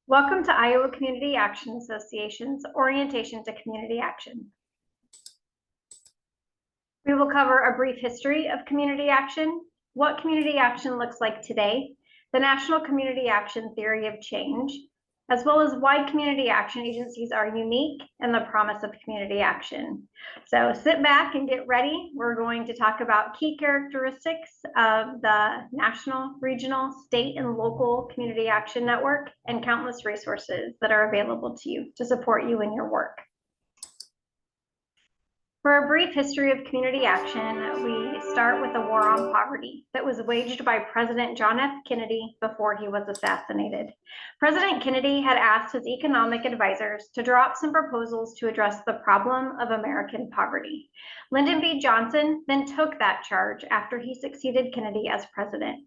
Welcome to Iowa Community Action Association's Orientation to Community Action. We will cover a brief history of community action, what community action looks like today, the National Community Action Theory of Change, as well as why community action agencies are unique and the promise of community action. So sit back and get ready. We're going to talk about key characteristics of the national, regional, state, and local community action network and countless resources that are available to you to support you in your work. For a brief history of community action, we start with the war on poverty that was waged by President John F. Kennedy before he was assassinated. President Kennedy had asked his economic advisors to draw up some proposals to address the problem of American poverty. Lyndon B. Johnson then took that charge after he succeeded Kennedy as president.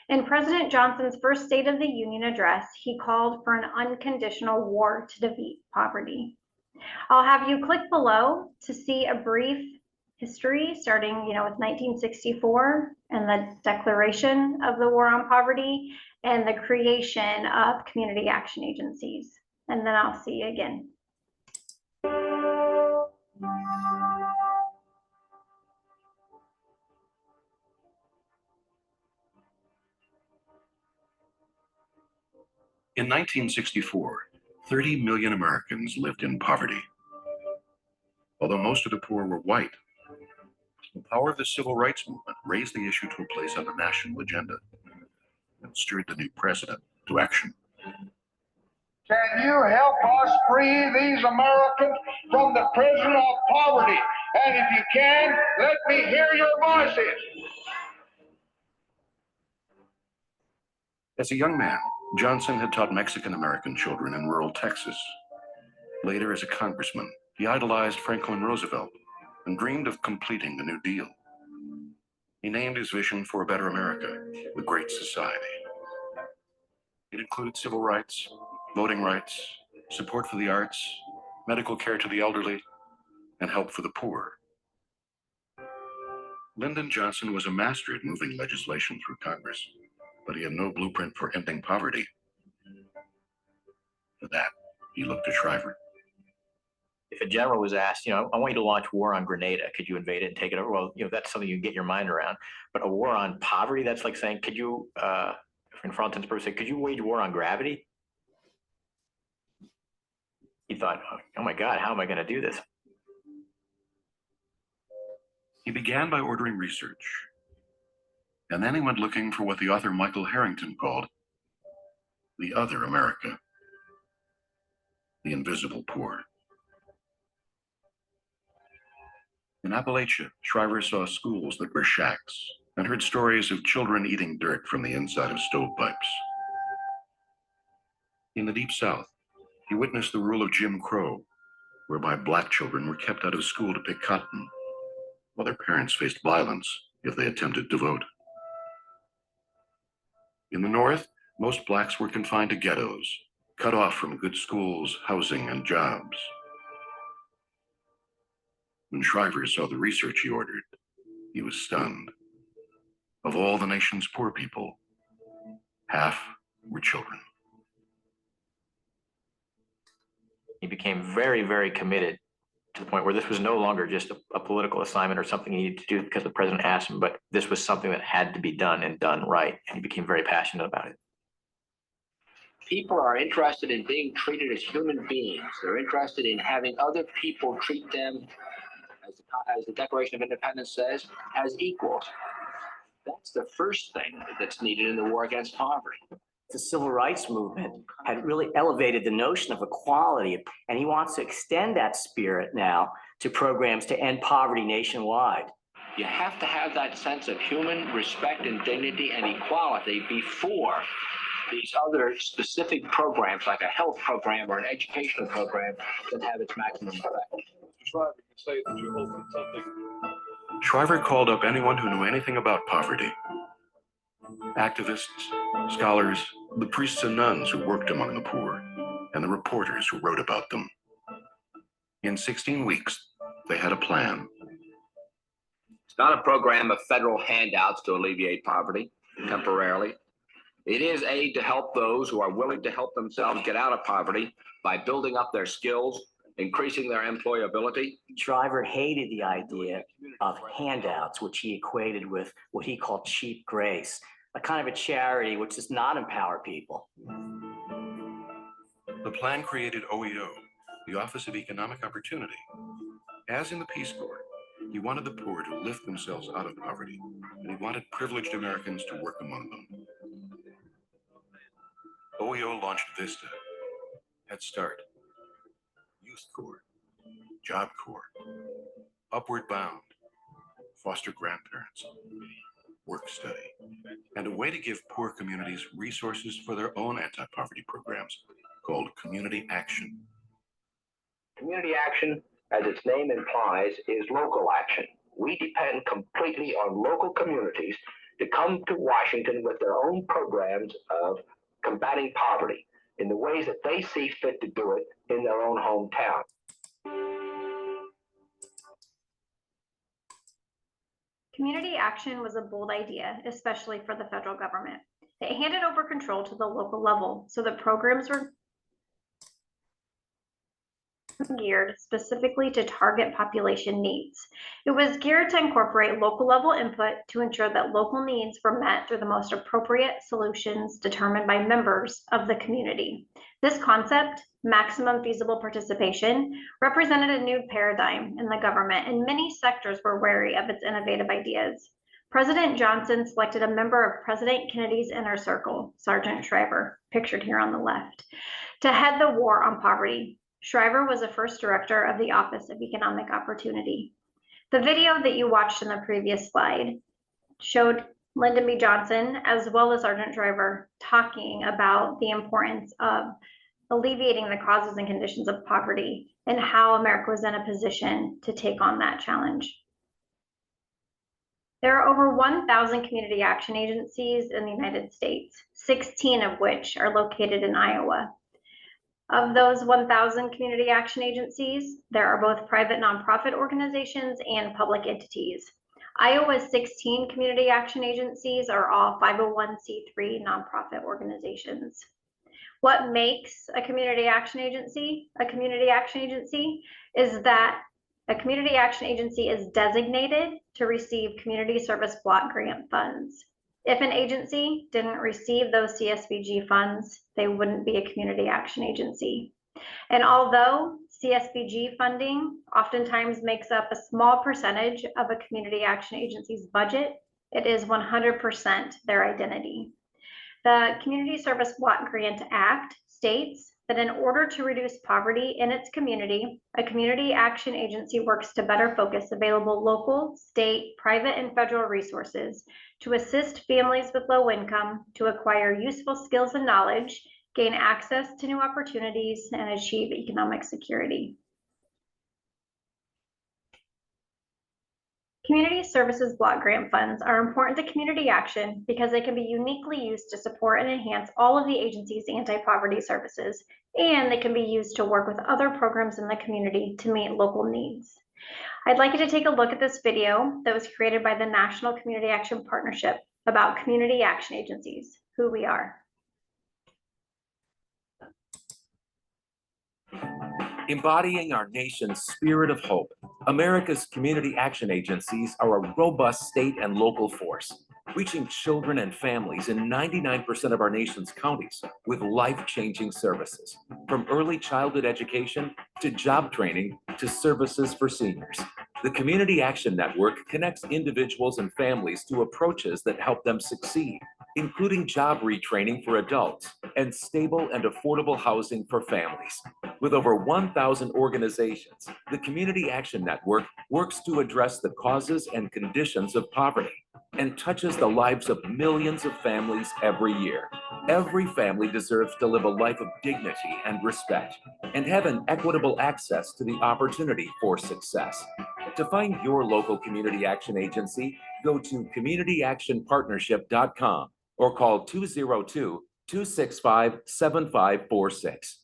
In President Johnson's first State of the Union address, he called for an unconditional war to defeat poverty. I'll have you click below to see a brief history starting, with 1964 and the declaration of the war on poverty and the creation of community action agencies. And then I'll see you again. In 1964, 30 million Americans lived in poverty. Although most of the poor were white, the power of the civil rights movement raised the issue to a place on the national agenda and stirred the new president to action. Can you help us free these Americans from the prison of poverty? And if you can, let me hear your voices. As a young man, Johnson had taught Mexican-American children in rural Texas. Later, as a congressman, he idolized Franklin Roosevelt and dreamed of completing the New Deal. He named his vision for a better America, the Great Society. It included civil rights, voting rights, support for the arts, medical care to the elderly, and help for the poor. Lyndon Johnson was a master at moving legislation through Congress, but he had no blueprint for ending poverty. For that, he looked to Shriver. If a general was asked, I want you to launch war on Grenada, could you invade it and take it over? Well, that's something you can get your mind around. But a war on poverty, that's like saying, could you, in Franklin said, could you wage war on gravity? He thought, oh my God, how am I going to do this? He began by ordering research. And then he went looking for what the author Michael Harrington called the other America, the invisible poor. In Appalachia, Shriver saw schools that were shacks and heard stories of children eating dirt from the inside of stovepipes. In the Deep South, he witnessed the rule of Jim Crow, whereby black children were kept out of school to pick cotton, while their parents faced violence if they attempted to vote. In the North, most blacks were confined to ghettos, cut off from good schools, housing, and jobs. When Shriver saw the research he ordered, he was stunned. Of all the nation's poor people, half were children. He became very, very committed to the point where this was no longer just a political assignment or something he needed to do because the president asked him, but this was something that had to be done and done right. And he became very passionate about it. People are interested in being treated as human beings. They're interested in having other people treat them, as the Declaration of Independence says, as equals. That's the first thing that's needed in the war against poverty. The civil rights movement had really elevated the notion of equality, and he wants to extend that spirit now to programs to end poverty nationwide. You have to have that sense of human respect and dignity and equality before these other specific programs, like a health program or an educational program, can have its maximum effect. Shriver, you say that you opened something. Shriver called up anyone who knew anything about poverty. Activists, scholars, the priests and nuns who worked among the poor, and the reporters who wrote about them. In 16 weeks, they had a plan. It's not a program of federal handouts to alleviate poverty temporarily. It is aid to help those who are willing to help themselves get out of poverty by building up their skills, increasing their employability. Shriver hated the idea of handouts, which he equated with what he called cheap grace, a kind of a charity which does not empower people. The plan created OEO, the Office of Economic Opportunity. As in the Peace Corps, he wanted the poor to lift themselves out of poverty, and he wanted privileged Americans to work among them. OEO launched VISTA, Head Start, Youth Corps, Job Corps, Upward Bound, Foster Grandparents, Work Study, and a way to give poor communities resources for their own anti-poverty programs called Community Action. Community action, as its name implies, is local action. We depend completely on local communities to come to Washington with their own programs of combating poverty in the ways that they see fit to do it in their own hometown. Community action was a bold idea, especially for the federal government. It handed over control to the local level so that programs were geared specifically to target population needs. It was geared to incorporate local level input to ensure that local needs were met through the most appropriate solutions determined by members of the community. This concept, maximum feasible participation, represented a new paradigm in the government, and many sectors were wary of its innovative ideas. President Johnson selected a member of President Kennedy's inner circle, Sergeant Shriver, pictured here on the left, to head the war on poverty. Shriver was the first director of the Office of Economic Opportunity. The video that you watched in the previous slide showed Lyndon B. Johnson as well as Sergeant Shriver talking about the importance of alleviating the causes and conditions of poverty and how America was in a position to take on that challenge. There are over 1,000 community action agencies in the United States, 16 of which are located in Iowa. Of those 1,000 community action agencies, there are both private nonprofit organizations and public entities. Iowa's 16 community action agencies are all 501c3 nonprofit organizations. What makes a community action agency a community action agency is that a community action agency is designated to receive community service block grant funds. If an agency didn't receive those CSBG funds, they wouldn't be a community action agency. And although CSBG funding oftentimes makes up a small percentage of a community action agency's budget, it is 100% their identity. The Community Service Block Grant Act states that in order to reduce poverty in its community, a community action agency works to better focus available local, state, private, and federal resources to assist families with low income to acquire useful skills and knowledge, gain access to new opportunities, and achieve economic security. Community services block grant funds are important to community action because they can be uniquely used to support and enhance all of the agency's anti-poverty services, and they can be used to work with other programs in the community to meet local needs. I'd like you to take a look at this video that was created by the National Community Action Partnership about community action agencies, who we are. Embodying our nation's spirit of hope, America's community action agencies are a robust state and local force, reaching children and families in 99% of our nation's counties with life-changing services, from early childhood education to job training to services for seniors. The Community Action Network connects individuals and families to approaches that help them succeed, including job retraining for adults and stable and affordable housing for families. With over 1,000 organizations, the Community Action Network works to address the causes and conditions of poverty and touches the lives of millions of families every year. Every family deserves to live a life of dignity and respect and have an equitable access to the opportunity for success. To find your local community action agency, go to communityactionpartnership.com or call 202-265-7546.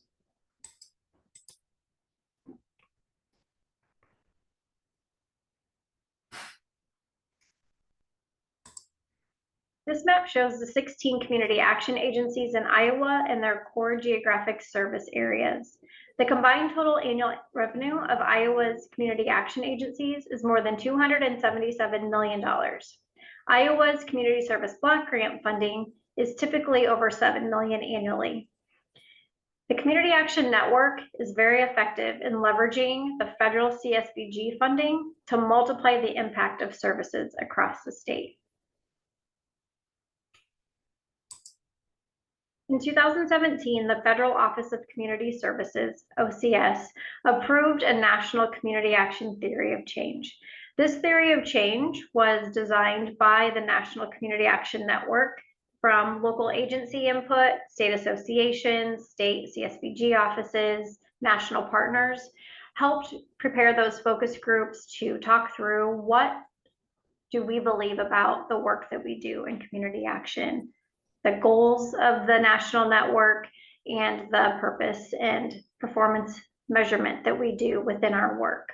This map shows the 16 community action agencies in Iowa and their core geographic service areas. The combined total annual revenue of Iowa's community action agencies is more than $277 million. Iowa's community service block grant funding is typically over $7 million annually. The Community Action Network is very effective in leveraging the federal CSBG funding to multiply the impact of services across the state. In 2017, the Federal Office of Community Services, OCS, approved a national community action theory of change. This theory of change was designed by the National Community Action Network from local agency input, state associations, state CSBG offices, national partners, helped prepare those focus groups to talk through what do we believe about the work that we do in community action, the goals of the national network, and the purpose and performance measurement that we do within our work.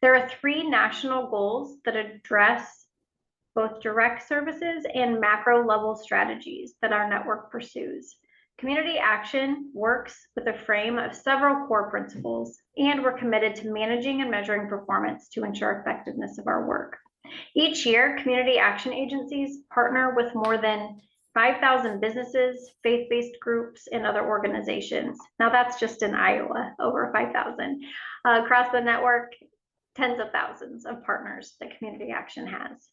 There are 3 national goals that address both direct services and macro level strategies that our network pursues. Community action works with a frame of several core principles, and we're committed to managing and measuring performance to ensure effectiveness of our work. Each year, community action agencies partner with more than 5,000 businesses, faith-based groups, and other organizations. Now that's just in Iowa, over 5,000. Across the network, tens of thousands of partners that community action has.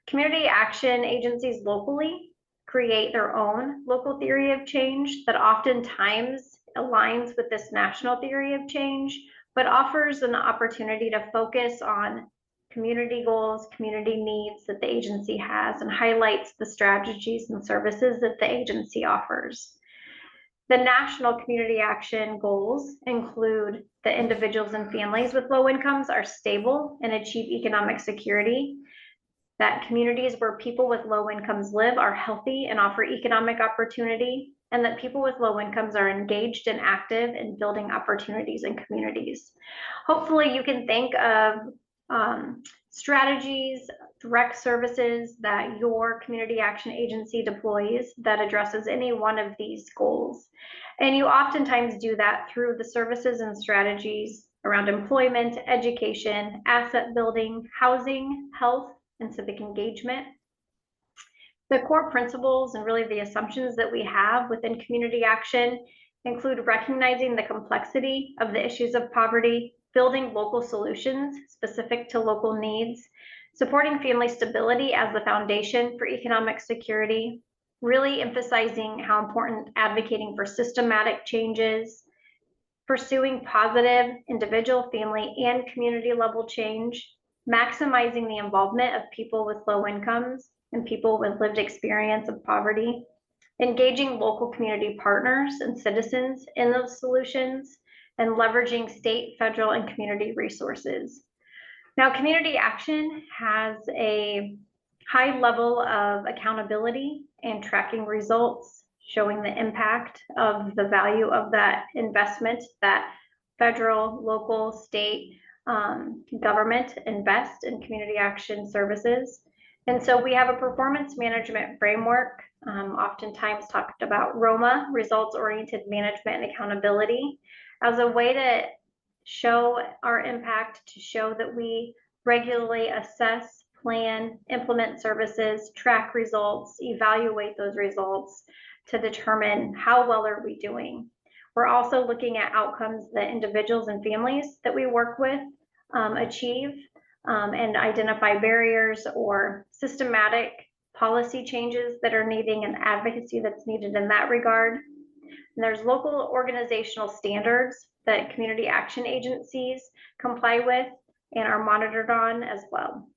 Community action agencies locally create their own local theory of change that oftentimes aligns with this national theory of change, but offers an opportunity to focus on community goals, community needs that the agency has, and highlights the strategies and services that the agency offers. The national community action goals include that individuals and families with low incomes are stable and achieve economic security, that communities where people with low incomes live are healthy and offer economic opportunity, and that people with low incomes are engaged and active in building opportunities in communities. Hopefully you can think of strategies, direct services that your community action agency deploys that addresses any one of these goals. And you oftentimes do that through the services and strategies around employment, education, asset building, housing, health, and civic engagement. The core principles and really the assumptions that we have within community action include recognizing the complexity of the issues of poverty, building local solutions specific to local needs, supporting family stability as the foundation for economic security, really emphasizing how important advocating for systematic changes, pursuing positive individual, family, and community level change, maximizing the involvement of people with low incomes and people with lived experience of poverty, engaging local community partners and citizens in those solutions, and leveraging state, federal, and community resources. Now, community action has a high level of accountability and tracking results, showing the impact of the value of that investment that federal, local, state government invest in community action services. And so we have a performance management framework, oftentimes talked about ROMA, results-oriented management and accountability, as a way to show our impact, to show that we regularly assess, plan, implement services, track results, evaluate those results to determine how well are we doing. We're also looking at outcomes that individuals and families that we work with achieve and identify barriers or systematic policy changes that are needing and advocacy that's needed in that regard. And there's local organizational standards that community action agencies comply with and are monitored on as well.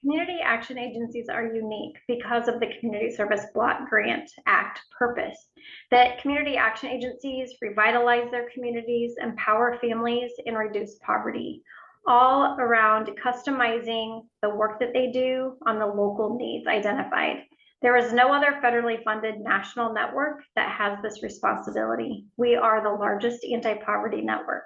Community action agencies are unique because of the Community Service Block Grant Act purpose, that community action agencies revitalize their communities, empower families, and reduce poverty, all around customizing the work that they do on the local needs identified. There is no other federally funded national network that has this responsibility. We are the largest anti-poverty network.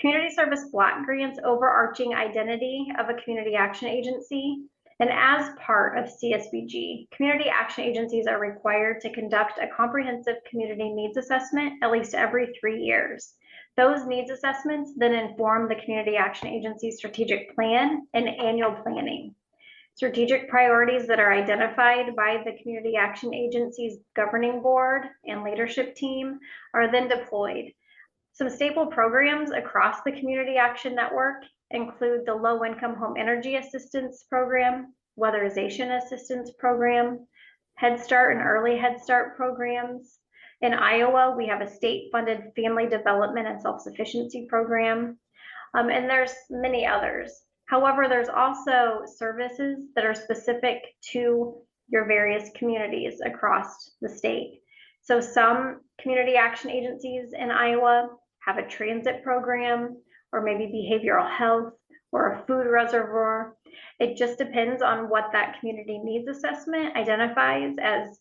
Community service block grants overarching identity of a community action agency. And as part of CSBG, community action agencies are required to conduct a comprehensive community needs assessment at least every 3 years. Those needs assessments then inform the community action agency's strategic plan and annual planning. Strategic priorities that are identified by the community action agency's governing board and leadership team are then deployed. Some staple programs across the community action network include the low-income home energy assistance program, weatherization assistance program, Head Start and early Head Start programs. In Iowa, we have a state-funded family development and self-sufficiency program, and there's many others. However, there's also services that are specific to your various communities across the state. So some community action agencies in Iowa have a transit program, or maybe behavioral health, or a food reservoir. It just depends on what that community needs assessment identifies as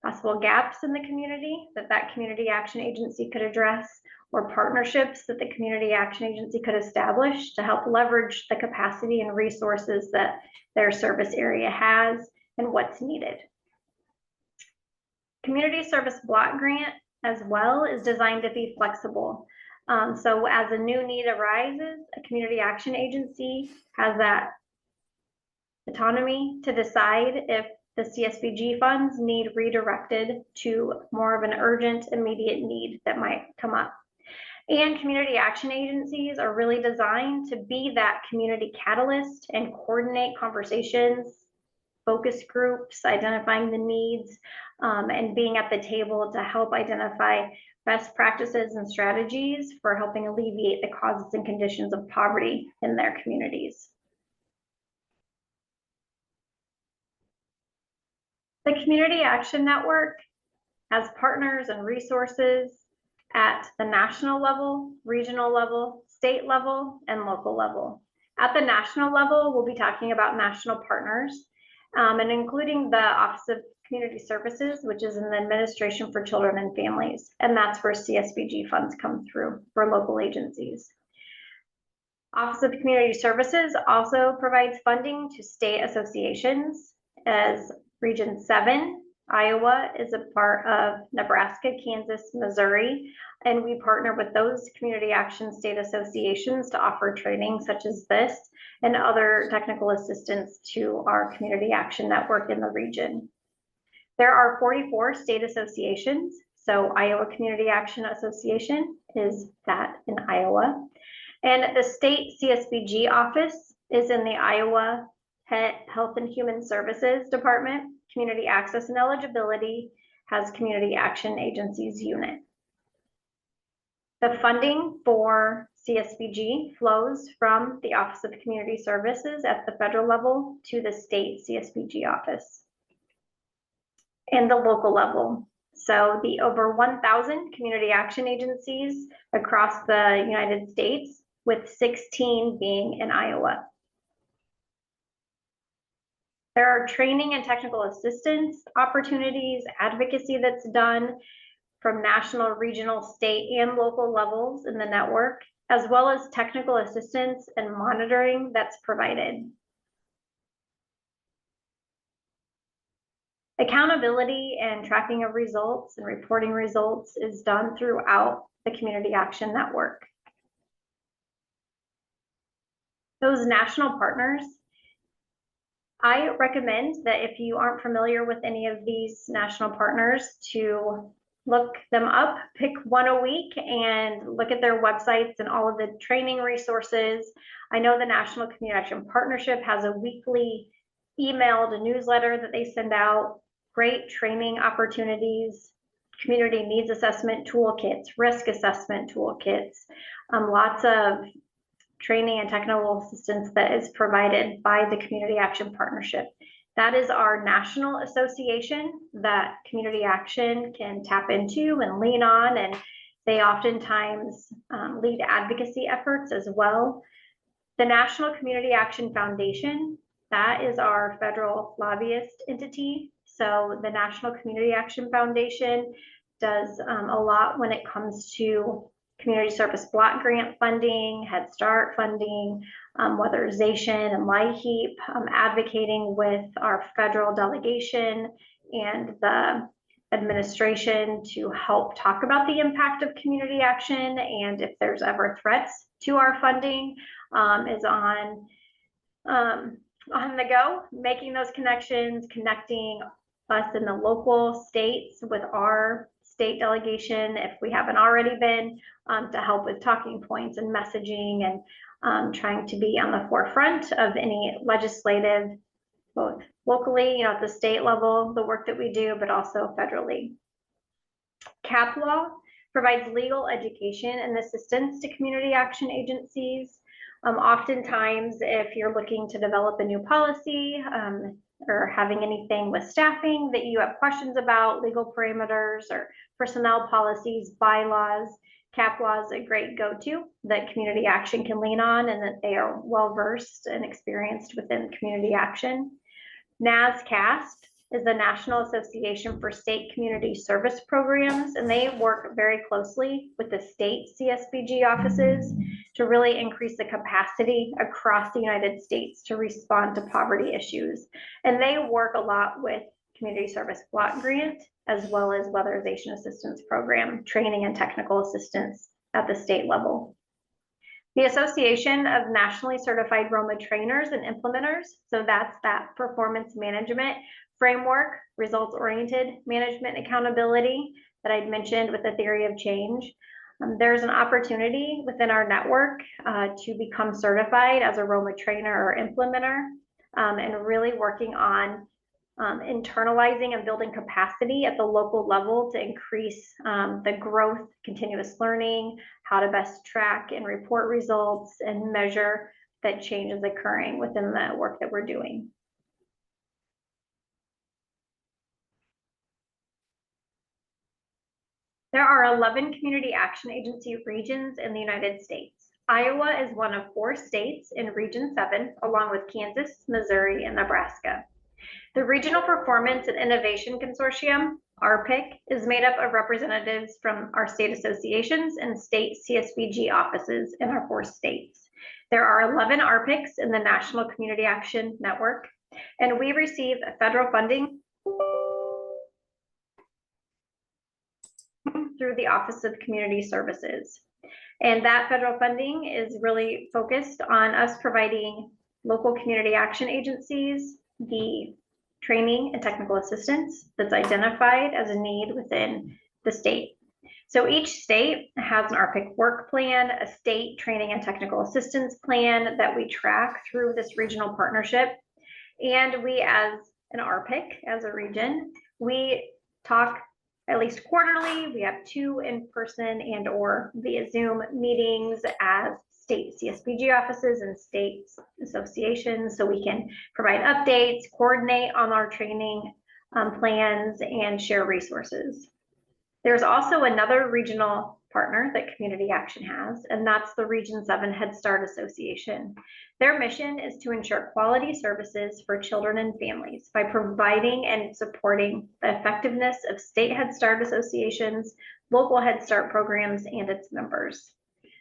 possible gaps in the community that community action agency could address, or partnerships that the community action agency could establish to help leverage the capacity and resources that their service area has and what's needed. Community service block grant as well is designed to be flexible. So as a new need arises, a community action agency has that autonomy to decide if the CSBG funds need redirected to more of an urgent, immediate need that might come up. And community action agencies are really designed to be that community catalyst and coordinate conversations, focus groups, identifying the needs, and being at the table to help identify best practices and strategies for helping alleviate the causes and conditions of poverty in their communities. The Community Action Network has partners and resources at the national level, regional level, state level, and local level. At the national level, we'll be talking about national partners, and including the Office of Community Services, which is in the Administration for Children and Families, and that's where CSBG funds come through for local agencies. Office of Community Services also provides funding to state associations, as Region 7, Iowa is a part of Nebraska, Kansas, Missouri, and we partner with those community action state associations to offer training such as this and other technical assistance to our community action network in the region. There are 44 state associations, so Iowa Community Action Association is that in Iowa. And the state CSBG office is in the Iowa Health and Human Services Department. Community Access and Eligibility has Community Action Agencies unit. The funding for CSBG flows from the Office of Community Services at the federal level to the state CSBG office and the local level. So the over 1,000 community action agencies across the United States, with 16 being in Iowa. There are training and technical assistance opportunities, advocacy that's done from national, regional, state, and local levels in the network, as well as technical assistance and monitoring that's provided. Accountability and tracking of results and reporting results is done throughout the Community Action Network. Those national partners, I recommend that if you aren't familiar with any of these national partners, to look them up, pick one a week and look at their websites and all of the training resources. I know the National Community Action Partnership has a weekly emailed newsletter that they send out, great training opportunities, community needs assessment toolkits, risk assessment toolkits, lots of training and technical assistance that is provided by the Community Action Partnership. That is our national association that Community Action can tap into and lean on, and they oftentimes lead advocacy efforts as well. The National Community Action Foundation, that is our federal lobbyist entity. So the National Community Action Foundation does a lot when it comes to community service block grant funding, Head Start funding, weatherization and LIHEAP, advocating with our federal delegation and the administration to help talk about the impact of community action, and if there's ever threats to our funding, is on the go, making those connections, connecting us in the local states with our state delegation, if we haven't already been, to help with talking points and messaging, and trying to be on the forefront of any legislative, both locally, at the state level, the work that we do, but also federally. CAP law provides legal education and assistance to community action agencies. Oftentimes, if you're looking to develop a new policy, or having anything with staffing that you have questions about, legal parameters or personnel policies, bylaws, CAP law is a great go-to that community action can lean on, and that they are well-versed and experienced within community action. NASCAST is the National Association for State Community Service Programs, and they work very closely with the state CSBG offices to really increase the capacity across the United States to respond to poverty issues. And they work a lot with Community Service Block Grant, as well as Weatherization Assistance Program, training and technical assistance at the state level. The Association of Nationally Certified Roma Trainers and Implementers, so that's that performance management framework, results-oriented management accountability that I'd mentioned with the theory of change. There's an opportunity within our network to become certified as a Roma trainer or implementer, and really working on internalizing and building capacity at the local level to increase the growth, continuous learning, how to best track and report results and measure that change is occurring within the work that we're doing. There are 11 community action agency regions in the United States. Iowa is one of 4 states in Region 7, along with Kansas, Missouri, and Nebraska. The Regional Performance and Innovation Consortium, RPIC, is made up of representatives from our state associations and state CSBG offices in our 4 states. There are 11 RPICs in the National Community Action Network, and we receive federal funding through the Office of Community Services. And that federal funding is really focused on us providing local community action agencies the training and technical assistance that's identified as a need within the state. So each state has an RPIC work plan, a state training and technical assistance plan that we track through this regional partnership. And we, as an RPIC, as a region, we talk at least quarterly. We have 2 in-person and or via Zoom meetings as state CSBG offices and state associations, so we can provide updates, coordinate on our training plans, and share resources. There's also another regional partner that Community Action has, and that's the Region 7 Head Start Association. Their mission is to ensure quality services for children and families by providing and supporting the effectiveness of state Head Start associations, local Head Start programs, and its members.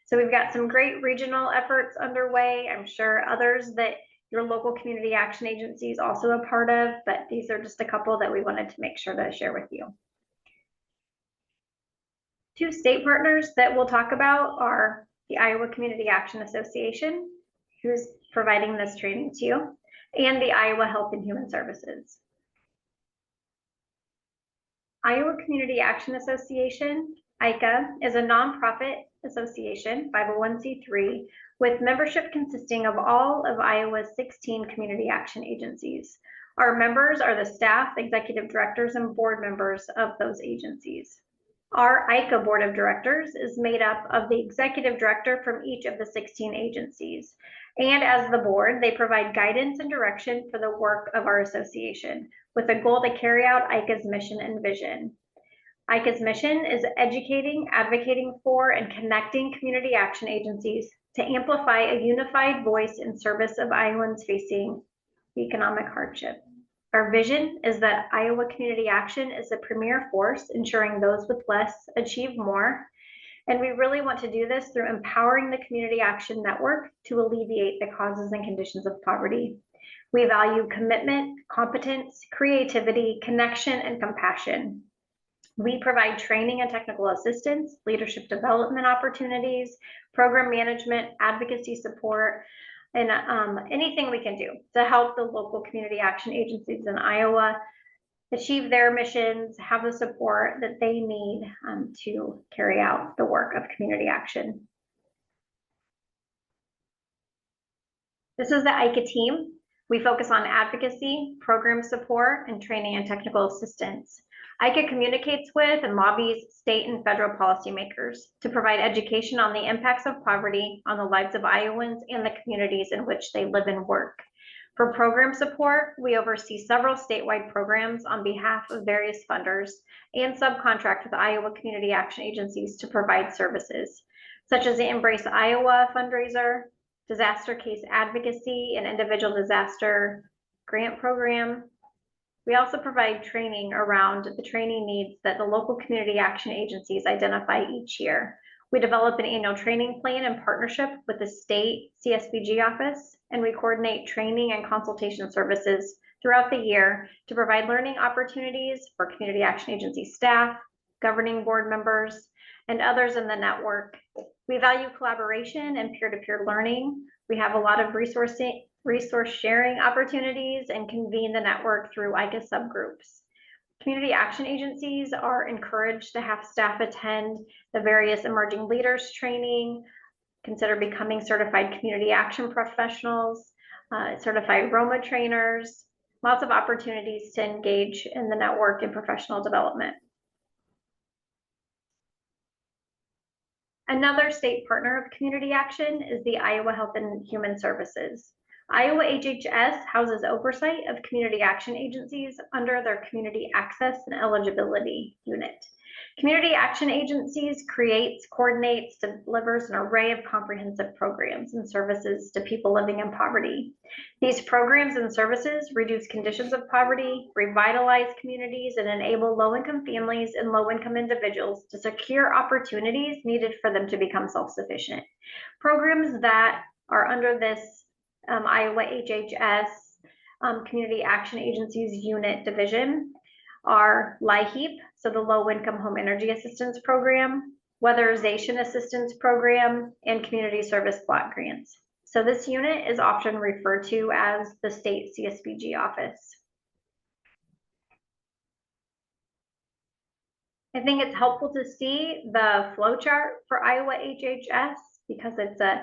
So we've got some great regional efforts underway. I'm sure others that your local community action agency is also a part of, but these are just a couple that we wanted to make sure to share with you. 2 state partners that we'll talk about are the Iowa Community Action Association, who's providing this training to you, and the Iowa Health and Human Services. Iowa Community Action Association, ICA, is a nonprofit association, 501c3, with membership consisting of all of Iowa's 16 community action agencies. Our members are the staff, executive directors, and board members of those agencies. Our ICA board of directors is made up of the executive director from each of the 16 agencies. And as the board, they provide guidance and direction for the work of our association with a goal to carry out ICA's mission and vision. ICA's mission is educating, advocating for, and connecting community action agencies to amplify a unified voice in service of Iowans facing economic hardship. Our vision is that Iowa Community Action is the premier force ensuring those with less achieve more, And we really want to do this through empowering the Community Action Network to alleviate the causes and conditions of poverty. We value commitment, competence, creativity, connection, and compassion. We provide training and technical assistance, leadership development opportunities, program management, advocacy support, and anything we can do to help the local community action agencies in Iowa achieve their missions, have the support that they need to carry out the work of community action. This is the ICA team. We focus on advocacy, program support, and training and technical assistance. ICA communicates with and lobbies state and federal policymakers to provide education on the impacts of poverty on the lives of Iowans and the communities in which they live and work. For program support, we oversee several statewide programs on behalf of various funders and subcontract with Iowa community action agencies to provide services, such as the Embrace Iowa fundraiser, disaster case advocacy, and individual disaster grant program. We also provide training around the training needs that the local community action agencies identify each year. We develop an annual training plan in partnership with the state CSBG office, and we coordinate training and consultation services throughout the year to provide learning opportunities for community action agency staff, governing board members, and others in the network. We value collaboration and peer-to-peer learning. We have a lot of resource sharing opportunities and convene the network through ICA subgroups. Community action agencies are encouraged to have staff attend the various emerging leaders training, consider becoming certified community action professionals, certified Roma trainers, lots of opportunities to engage in the network and professional development. Another state partner of community action is the Iowa Health and Human Services. Iowa HHS houses oversight of community action agencies under their Community Access and Eligibility Unit. Community action agencies creates, coordinates, delivers an array of comprehensive programs and services to people living in poverty. These programs and services reduce conditions of poverty, revitalize communities, and enable low-income families and low-income individuals to secure opportunities needed for them to become self-sufficient. Programs that are under this Iowa HHS Community Action Agencies Unit division are LIHEAP, so the Low Income Home Energy Assistance Program, Weatherization Assistance Program, and Community Service Block Grants. So this unit is often referred to as the state CSBG office. I think it's helpful to see the flow chart for Iowa HHS because it's a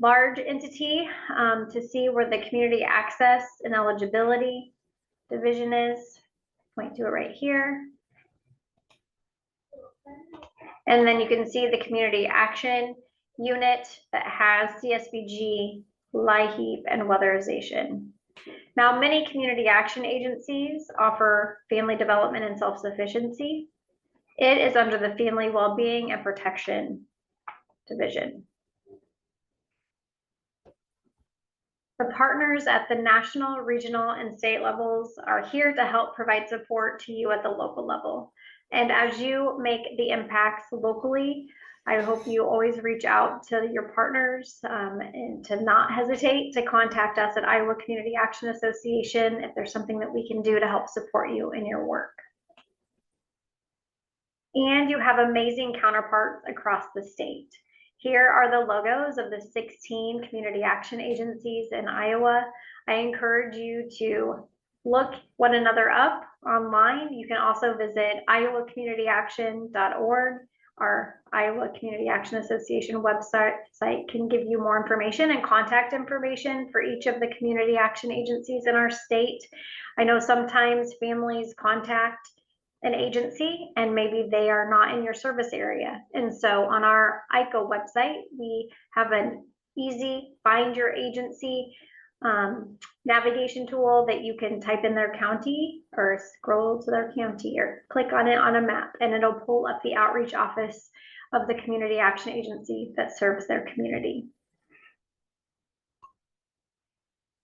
large entity to see where the community access and eligibility division is. Point to it right here. And then you can see the community action unit that has CSBG, LIHEAP, and weatherization. Now, many community action agencies offer family development and self-sufficiency. It is under the Family Wellbeing and Protection Division. The partners at the national, regional, and state levels are here to help provide support to you at the local level. And as you make the impacts locally, I hope you always reach out to your partners and to not hesitate to contact us at Iowa Community Action Association if there's something that we can do to help support you in your work. And you have amazing counterparts across the state. Here are the logos of the 16 community action agencies in Iowa. I encourage you to look one another up online. You can also visit iowacommunityaction.org. Our Iowa Community Action Association website can give you more information and contact information for each of the community action agencies in our state. I know sometimes families contact an agency and maybe they are not in your service area. And so on our ICO website, we have an easy find your agency navigation tool that you can type in their county or scroll to their county or click on it on a map and it'll pull up the outreach office of the community action agency that serves their community.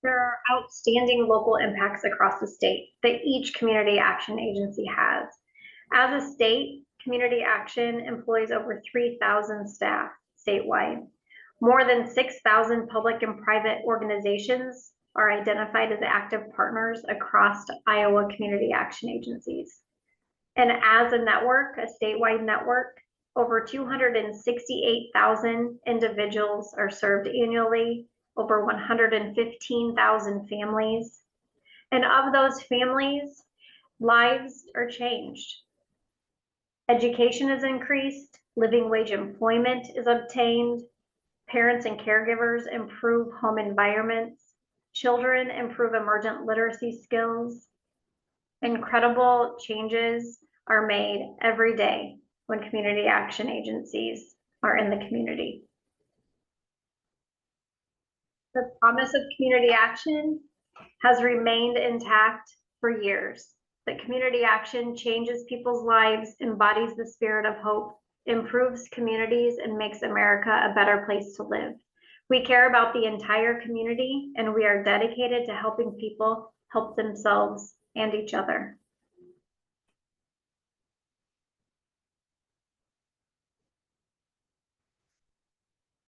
There are outstanding local impacts across the state that each community action agency has. As a state, Community Action employs over 3,000 staff statewide. More than 6,000 public and private organizations are identified as active partners across Iowa community action agencies. And as a network, a statewide network, over 268,000 individuals are served annually, over 115,000 families. And of those families, lives are changed. Education is increased, living wage employment is obtained, parents and caregivers improve home environments, children improve emergent literacy skills. Incredible changes are made every day when community action agencies are in the community. The promise of community action has remained intact for years. That community action changes people's lives, embodies the spirit of hope, improves communities, and makes America a better place to live. We care about the entire community, and we are dedicated to helping people help themselves and each other.